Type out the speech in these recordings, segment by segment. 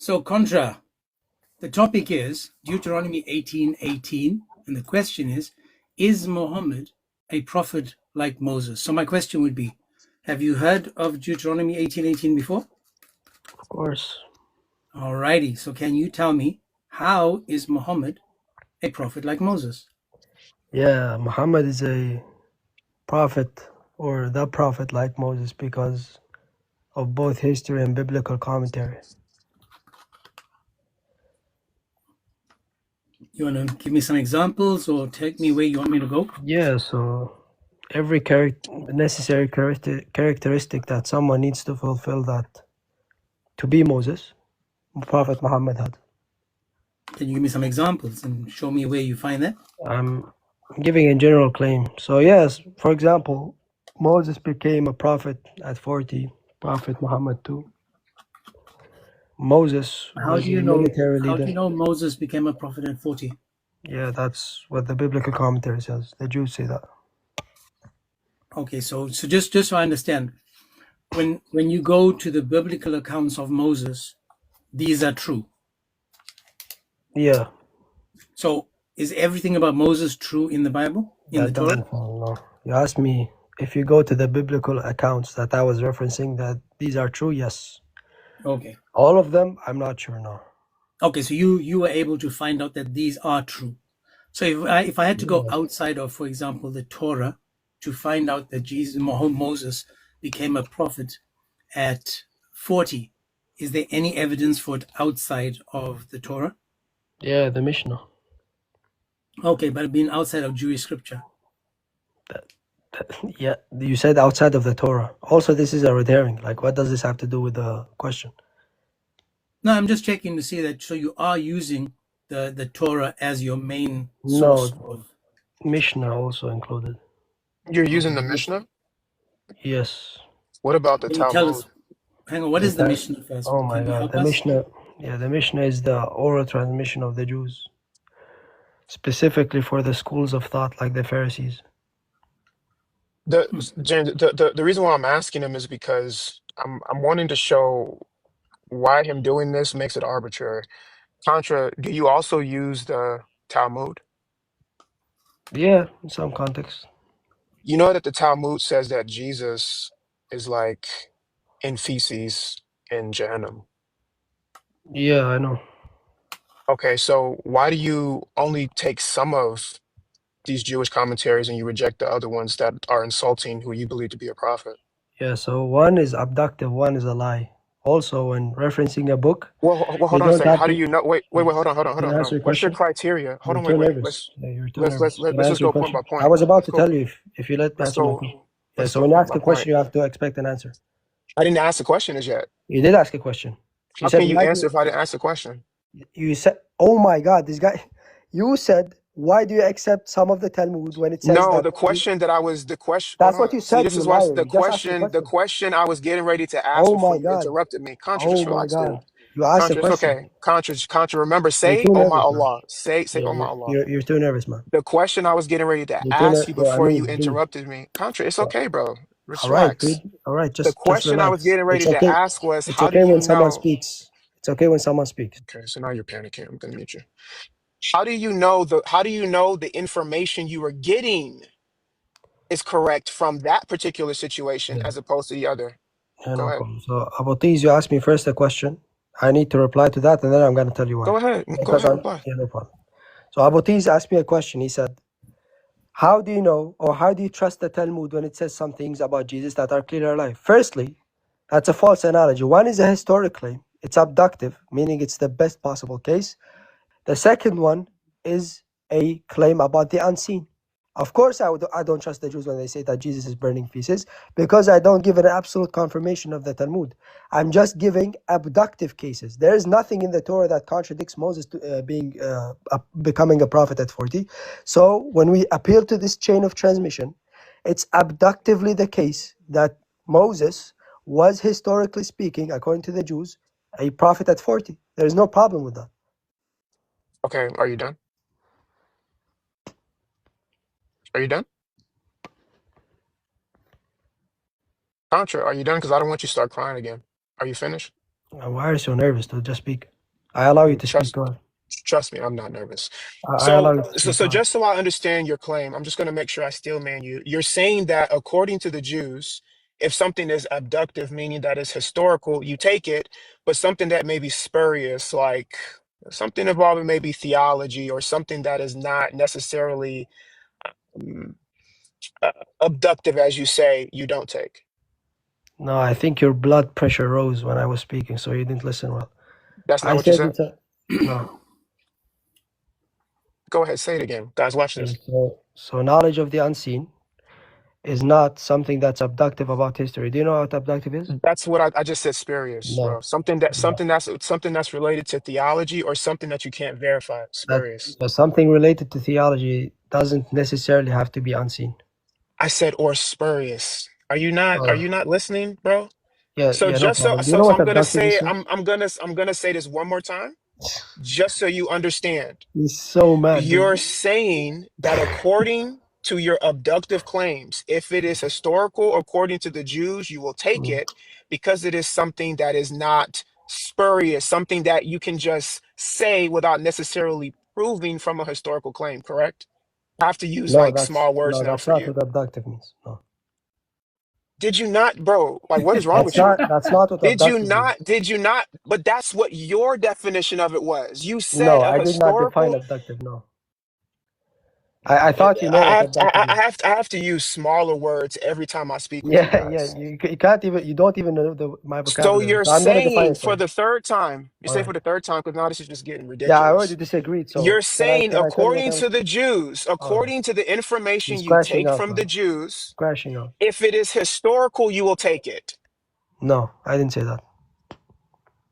So, Contra, the topic is Deuteronomy 18:18, and the question is Muhammad a prophet like Moses? So my question would be, have you heard of Deuteronomy 18:18 before? Of course. Alrighty, so can you tell me, how is Muhammad a prophet like Moses? Yeah, Muhammad is a prophet or the prophet like Moses because of both history and biblical commentary. You want to give me some examples or take me where you want me to go? Yeah, so every necessary characteristic that someone needs to fulfill that to be Moses, Prophet Muhammad had. Can you give me some examples and show me where you find that? I'm giving a general claim. So yes, for example, Moses became a prophet at 40, Prophet Muhammad too. Moses How was do a you know? military How do leader. you know Moses became a prophet at 40? Yeah, that's what the biblical commentary says. The Jews say that. Okay, so just so I understand, when you go to the biblical accounts of Moses, these are true. Yeah, So is everything about Moses true in the Bible, in the that Torah? doesn't follow. No. You asked me if you go to the biblical accounts that I was referencing that these are true. Yes, Okay. all of them. I'm not sure. No. Okay, so you were able to find out that these are true. So if I had to go Yeah. outside of, for example, the Torah to find out that Moses became a prophet at 40, is there any evidence for it outside of the Torah? Yeah, the Mishnah. Okay, but being outside of Jewish scripture. Yeah, you said outside of the Torah. Also, this is a red herring. Like, what does this have to do with the question? No, I'm just checking to see that. So you are using the Torah as your main source No, of. Mishnah also included. You're using the Okay. Mishnah? Yes. What about the Can you tell Talmud? us? Hang on. What The is the ta- Mishnah first? oh my Can you God, help the us? Mishnah. Yeah, the Mishnah is the oral transmission of the Jews, specifically for the schools of thought like the Pharisees. James, the reason why I'm asking him is because I'm wanting to show why him doing this makes it arbitrary. Contra, do you also use the Talmud? Yeah, in some context. You know that the Talmud says that Jesus is like in feces in Gehenna. Yeah, I know. Okay, so why do you only take some of these Jewish commentaries and you reject the other ones that are insulting who you believe to be a prophet? Yeah, so one is abductive, one is a lie. Also, when referencing a book, Well, you hold on a don't second. have How do to. you know? Wait, hold on, Can I hold answer on. your What's your question? criteria? Hold You're on, too wait. nervous. Yeah, you're too Let's nervous. Can I let's just answer your go point question? by I point. was about Let's to tell go you if you let me let's answer my go question. Yeah, let's so go when you point ask by a question, point. you have to expect an answer. I didn't ask the question as yet. You did ask a question. You How said, can you why answer do if I didn't ask the question? you said, oh my God, this guy, you said, why do you accept some of the Talmud when it says No, that? the question that I was the question. Hold That's what on. you See, said, this you is why liar. the You just asked the question question. I was getting ready to ask Oh before my you God. interrupted me. Contra, Oh just my relax, dude. God. You asked the Contra, it's question. okay. Contra. Remember, You're say, too "Oh my nervous, man. Allah." Say, Yeah, "Oh my Allah." you're too nervous, man. The question I was getting ready to You're too ask nervous. you Yeah, I before you mean, dude. interrupted me. Contra, it's Yeah. okay, bro. All Just right, relax. dude. All right, The just question I was relax. getting It's ready to okay. ask was, It's how do okay you when someone know? speaks. It's okay when someone speaks. Okay, so now you're panicking. I'm gonna mute you. How do you know the information you were getting is correct from that particular situation Yeah, as opposed to the other? yeah, Go no ahead. problem. So, Abotiz, you asked me first a question. I need to reply to that, and then I'm going to tell you why. Go ahead. Go Because ahead, I'm, reply. yeah, no problem. So, Abotiz asked me a question. He said, how do you know or how do you trust the Talmud when it says some things about Jesus that are clear alive? Firstly, that's a false analogy. One is a historic claim. It's abductive, meaning it's the best possible case. The second one is a claim about the unseen. Of course, I don't trust the Jews when they say that Jesus is burning feces because I don't give an absolute confirmation of the Talmud. I'm just giving abductive cases. There is nothing in the Torah that contradicts Moses becoming a prophet at 40. So when we appeal to this chain of transmission, it's abductively the case that Moses was, historically speaking, according to the Jews, a prophet at 40. There is no problem with that. Okay, are you done? Are you done? Contra, are you done? Because I don't want you to start crying again. Are you finished? Why are you so nervous to just speak? I allow you to speak. Trust Go ahead. trust me, I'm not nervous. I allow you to speak. So Go ahead. just so I understand your claim, I'm just going to make sure I steel man you. You're saying that according to the Jews, if something is abductive, meaning that it's historical, you take it, but something that may be spurious, like something involving maybe theology or something that is not necessarily um, abductive, as you say, you don't take. No, I think your blood pressure rose when I was speaking, so you didn't listen well. That's not I what you said said? it's a no. Go ahead, say it again. Guys, watch Okay, this. so knowledge of the unseen is not something that's abductive about history. Do you know what abductive is? That's what I just said, spurious, No. bro. Something that's related to theology or something that you can't verify. That Spurious. something related to theology doesn't necessarily have to be unseen. I said or spurious. Are Uh, you not listening, bro? yeah, no problem. Do you know So what abductive is, sir? I'm gonna say this one more time, just so you understand. He's so mad, You're dude. saying that according to your abductive claims, if it is historical according to the Jews, you will take Mm. it because it is something that is not spurious, something that you can just say without necessarily proving from a historical claim, correct? I have to use like small words now That's for not you. what abductive means. No. Did you not, bro? Like, what is wrong with you? That's not what abductive means. Did you not? But that's what your definition of it was. You said No, a I did not define historical. abductive. No. I thought you know what abductive means. I have to use smaller words every time I speak with you Yeah. guys. You can't even, you don't even know my So vocabulary. you're So I'm gonna define saying it for for you. the third time, you All say right. for the third time because now this is just getting Yeah, I already ridiculous. disagreed. So You're saying can I tell you what according I was? to the Jews, All right. according to the information He's you crashing take out, from the man. Jews, Crashing out. if it is historical, you will take it. No, I didn't say that.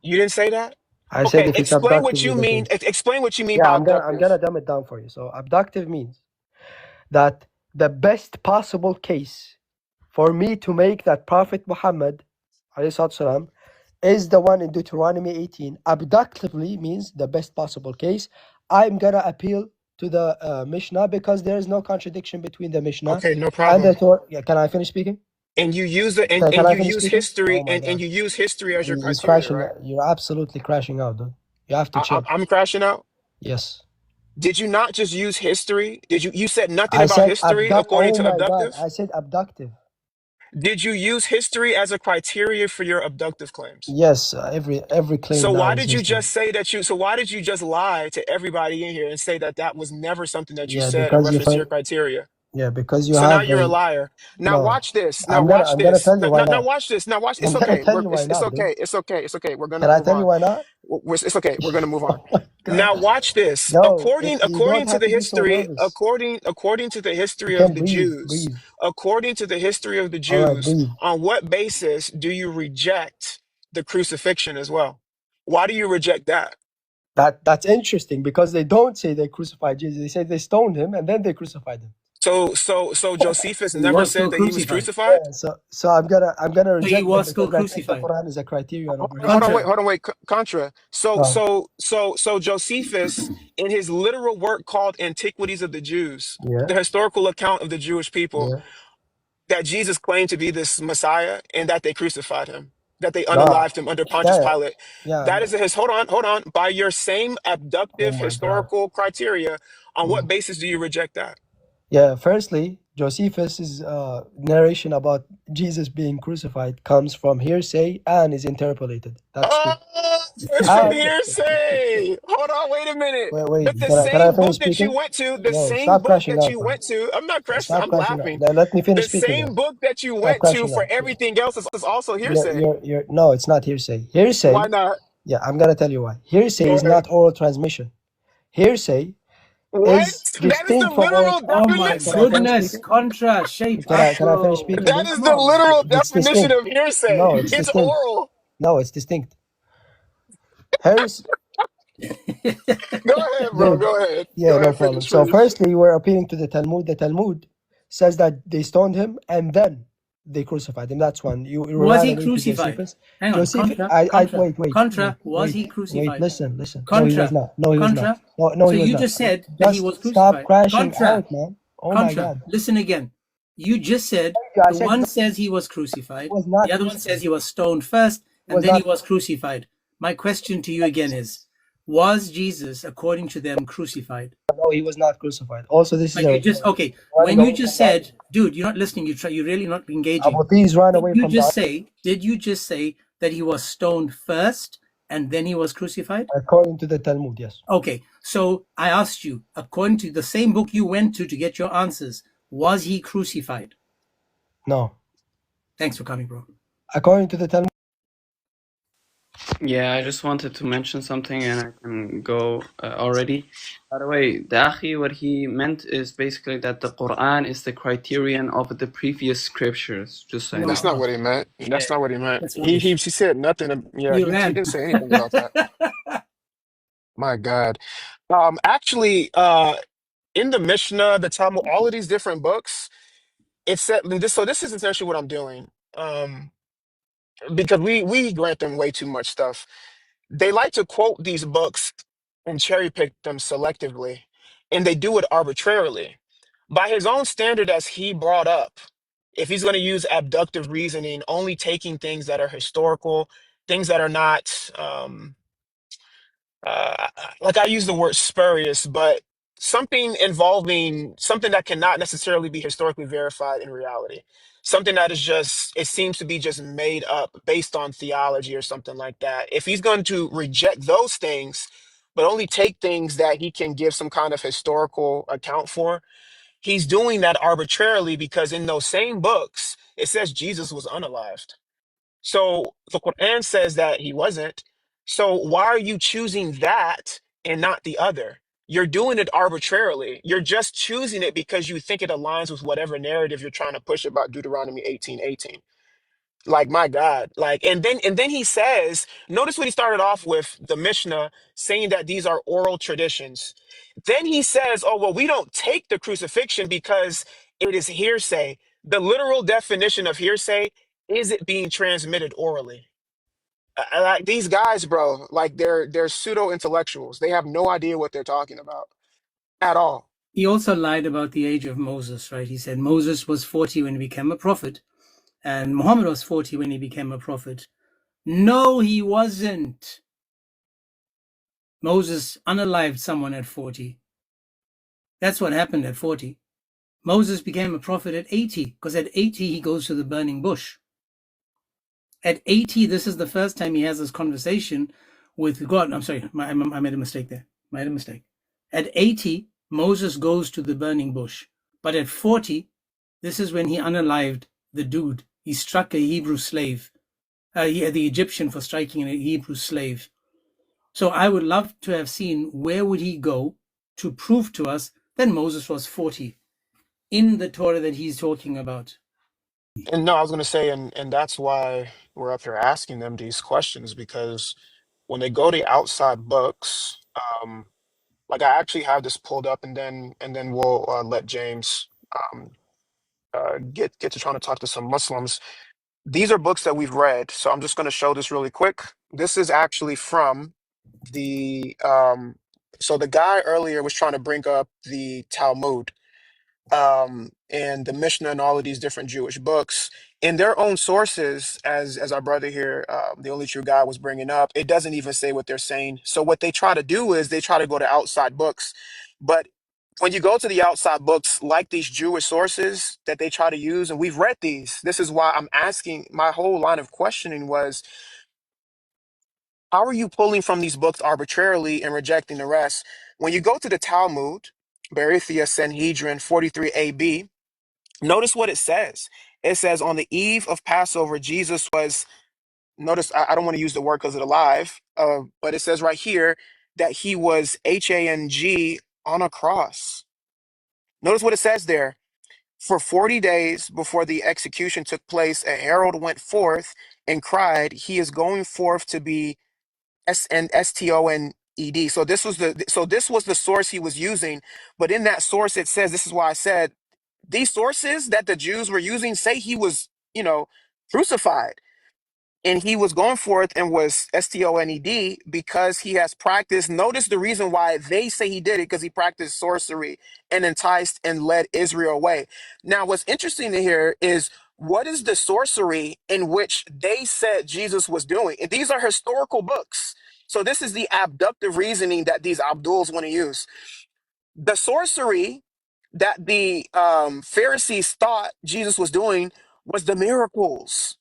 You didn't say that? I said Okay, if it's abductive, you will take it. explain what you mean Yeah, by I'm abductive. gonna dumb it down for you. So abductive means that the best possible case for me to make that Prophet Muhammad alayhi salatu salam, is the one in Deuteronomy 18. Abductively means the best possible case. I'm gonna appeal to the Mishnah because there is no contradiction between the Mishnah Okay, no and the problem. Torah. Yeah, can I finish speaking? And you use the Can and I you finish use speaking? history Oh my God, and you use history as your he's criteria, crashing. right? You're absolutely crashing out, dude. You have to chill. I'm crashing out. Yes. Did you not just use history? You said nothing I about said history abduct. according Oh to my God, abductive? I said abductive. Did you use history as a criteria for your abductive claims? Yes, every claim now is history. So why did you just lie to everybody in here and say that that was never something that you Yeah, said in because reference to your criteria? because you So now have you're a a liar. Now no. watch this. Now watch I'm gonna this. tell you why Now not. watch this. Now watch. It's I'm gonna okay. tell you why It's not, dude. okay. It's okay. It's okay. We're gonna Can I move tell you on. why not? It's okay. We're gonna move on. Oh my God. Now watch this. No, you don't According to have the to be so history, nervous. according to the You history of can the breathe, Jews, breathe. according to the history of the All right, Jews, breathe. on what basis do you reject the crucifixion as well? Why do you reject that? That's interesting because they don't say they crucified Jesus. They say they stoned him and then they crucified him. So Josephus He never was said still that he was crucified. crucified? Yeah, so I'm gonna So he reject them was still because I take the crucified. Quran as a criterion over history. Contra. Hold on, wait. Contra. Uh, So Josephus, in his literal work called Antiquities of the Jews, yeah, the historical account of the Jewish people, yeah. that Jesus claimed to be this Messiah and that they crucified him, that they Nah, unalived him under Pontius yeah, Pilate. yeah. That is his, hold on. By your same Oh abductive my God. historical criteria, on Mm. what basis do you reject that? Yeah, firstly, Josephus's narration about Jesus being crucified comes from hearsay and is interpolated. That's Oh, true. it's from And hearsay. Hold on, wait a minute. wait, But the can I same finish book that you speaking? went to, No, stop crashing out, man. I'm not crashing, Stop I'm crashing out. laughing. Let me finish The speaking now. same book that you Stop went to crashing for out. everything else is also hearsay. No, it's not hearsay. Why Hearsay, not? yeah, I'm gonna tell you why. Hearsay Go is ahead. not oral transmission. Hearsay What? is That is the distinct from oral. literal Oh my Can I definition. finish goodness. speaking? Contra, shape up, Can I finish bro. speaking, That dude? is Come the on, man. literal It's definition distinct. of hearsay. No, it's It's distinct. oral. No, it's distinct. Heresy, Go ahead, bro. dude. Go ahead. Yeah, Go no ahead. problem. Finish, So, finish. firstly, we're appealing to the Talmud. The Talmud says that they stoned him and then they crucified him. That's one. You Was ran he away to crucified? Josephus. Hang on. Joseph, Contra, contra, contra. Was he crucified? Listen. No, he was Contra, not. No, he was not. contra. No, So he was you not. just said that he Just was stop crucified. crashing Contra, out, man. Oh my contra. God. Listen again. You just said I the said one no, says he was he crucified, was not the other one crucified. says he was stoned first, He and was then he not. was crucified. My question to you again is, Was Jesus, according to them, crucified? No, he was not crucified. Also, this is But a you just okay. running When you away just from that. said, dude, you're not listening. You're really not engaging. Abu Ti's run Did away you from that. just say? Did you just say that he was stoned first and then he was crucified? According to the Talmud, yes. Okay. So I asked you, according to the same book you went to get your answers, was he crucified? No. Thanks for coming, bro. According to the Talmud. Yeah, I just wanted to mention something and I can go already. By the way, the Akhi, what he meant is basically that the Quran is the criterion of the previous scriptures, just so you No, That's it's know. not not. what he meant. Yeah, That's not what he meant. that's He rubbish. he said nothing. Yeah, You he ran. didn't say anything about that. My God. Actually, in the Mishnah, the Talmud, all of these different books, it said this. So this is essentially what I'm doing. Because we grant them way too much stuff. They like to quote these books and cherry pick them selectively, and they do it arbitrarily. By his own standard, as he brought up, if he's going to use abductive reasoning, only taking things that are historical, things that are not. Like I use the word spurious, but something involving something that cannot necessarily be historically verified in reality. Something that is just, it seems to be just made up based on theology or something like that. If he's going to reject those things, but only take things that he can give some kind of historical account for, he's doing that arbitrarily because in those same books, it says Jesus was unalived. So the Quran says that he wasn't. So why are you choosing that and not the other? You're doing it arbitrarily. You're just choosing it because you think it aligns with whatever narrative you're trying to push about Deuteronomy 18:18. Like my God. Like and then he says, notice what he started off with the Mishnah saying that these are oral traditions. Then he says, oh, well, we don't take the crucifixion because it is hearsay. The literal definition of hearsay is it being transmitted orally. Like these guys, bro, like they're pseudo intellectuals. They have no idea what they're talking about at all. He also lied about the age of Moses, right? He said Moses was 40 when he became a prophet, and Muhammad was 40 when he became a prophet. No, he wasn't. Moses unalived someone at 40. That's what happened at 40. Moses became a prophet at 80, because at 80 he goes to the burning bush. At 80, this is the first time he has this conversation with God. I'm sorry, I made a mistake there. I made a mistake. At 80, Moses goes to the burning bush. But at 40, this is when he unalived the dude. He struck a Hebrew slave, the Egyptian for striking a Hebrew slave. So I would love to have seen where would he go to prove to us that Moses was 40 in the Torah that he's talking about. And no, I was gonna say, and that's why we're up here asking them these questions because when they go to outside books, like I actually have this pulled up, and then we'll let James um, get to trying to talk to some Muslims. These are books that we've read, so I'm just going to show this really quick. This is actually from the so the guy earlier was trying to bring up the Talmud and the Mishnah and all of these different Jewish books in their own sources, as our brother here, the only true God, was bringing up. It doesn't even say what they're saying. So what they try to do is they try to go to outside books, but when you go to the outside books, like these Jewish sources that they try to use, and we've read these, this is why I'm asking. My whole line of questioning was, how are you pulling from these books arbitrarily and rejecting the rest? When you go to the Talmud, Berithia Sanhedrin 43ab, notice what it says. It says, on the eve of Passover, Jesus was, notice, I don't want to use the word because it's alive, but it says right here that he was HANG on a cross. Notice what it says there. For 40 days before the execution took place, a herald went forth and cried, he is going forth to be STONED. So this was the source he was using. But in that source, it says, this is why I said, these sources that the Jews were using say he was, crucified. And he was going forth and was STONED because he has practiced. Notice the reason why they say he did it, because he practiced sorcery and enticed and led Israel away. Now, what's interesting to hear is, what is the sorcery in which they said Jesus was doing? And these are historical books. So this is the abductive reasoning that these Abduls want to use. The sorcery that the Pharisees thought Jesus was doing was the miracles,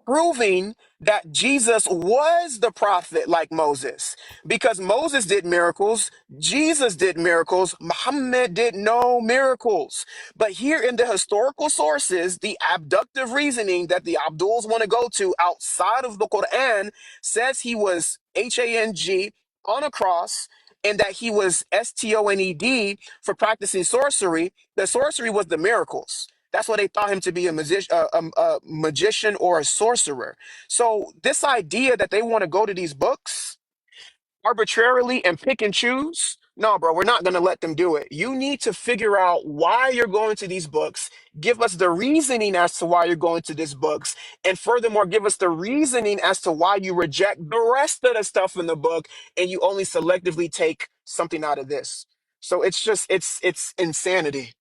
proving that Jesus was the prophet like Moses. Because Moses did miracles, Jesus did miracles, Muhammad did no miracles. But here in the historical sources, the abductive reasoning that the Abduls want to go to outside of the Quran says he was Hang on a cross, and that he was Stoned for practicing sorcery. The sorcery was the miracles. That's why they thought him to be a magician or a sorcerer. So this idea that they want to go to these books arbitrarily and pick and choose, no, bro, we're not going to let them do it. You need to figure out why you're going to these books. Give us the reasoning as to why you're going to these books. And furthermore, give us the reasoning as to why you reject the rest of the stuff in the book and you only selectively take something out of this. So it's just, it's insanity.